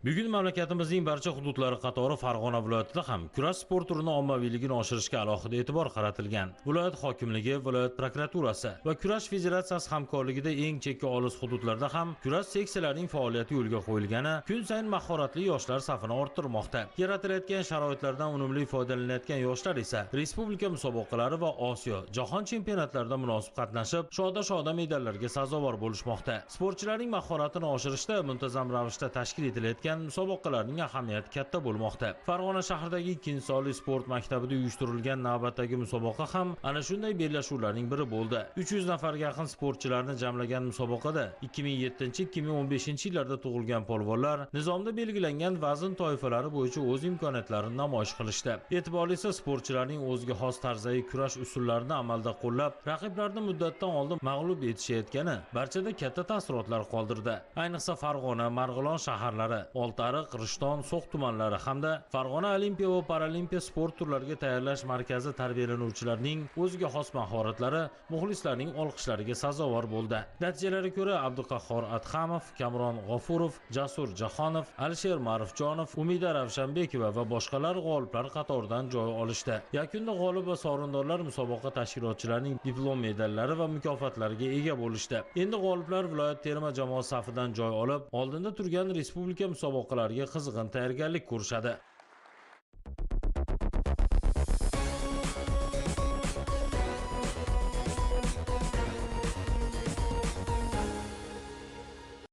Bugun mamlakatimizning barcha hududlari qatori Farg'ona viloyatida ham kurash sport turini ommaviyligini oshirishga alohida e'tibor qaratilgan. Viloyat hokimligi, viloyat prokuraturasi va kurash federatsiyasi hamkorligida eng chekka olis hududlarda ham kurash seksiyalarining faoliyati yo'lga qo'yilgani kun sayin mahoratli yoshlar safini orttirmoqda. Yaratilayotgan sharoitlardan unumli foydalanayotgan yoshlar esa respublika musobaqalari va Osiyo, jahon chempionatlarida munosib qatnashib, shoda medallarga sazovor bo'lishmoqda. Sportchilarning mahoratini oshirishda muntazam ravishda tashkil etilayotgan musobaqalarning ahamiyati katta bo'lmoqda. Farg'ona shahridagi 2-sonli sport maktabida uyushtirilgan navbatdagi musobaqa ham ana shunday bellashuvlarning biri bo'ldi. 300 nafarga yaqin sportchilarni jamlagan musobaqada 2007-2015 yillarda tug'ilgan polvonlar nizomda belgilangan vazn toifalari bo'yicha o'z imkoniyatlarini namoyish qilishdi. E'tiborlisi, sportchilarning o'ziga xos tarzdagi kurash usullarini amalda qo'llab, raqiblarni muddatdan oldin mag'lub etishayotgani barchada katta taassurotlar qoldirdi. Ayniqsa Farg'ona, Marg'ilon shaharlari, Oltiariq, Rishton, So'x tumanlari hamda Farg'ona Olimpiya va Paralimpiya sport turlariga tayyorlash markazi tarbiyalanuvchilarining o'ziga xos mahoratlari muxlislarning olqishlariga sazovor bo'ldi. Natijalarga ko'ra Abduqahhor Adhamov, Kamron G'ofurov, Jasur Jahonov, Alisher Ma'rufjonov, Umida Ravshanbekova va boshqalar g'oliblar qatoridan joy olishdi. Yakunda g'olib va sovrindorlar musobaqa tashkilotchilarining diplom medallari va mukofotlariga ega bo'lishdi. Endi g'oliblar viloyat terma jamoasi safidan joy olib, oldinda turgan respublika musobaqalariga qizg'in tayyorgarlik ko'rishadi.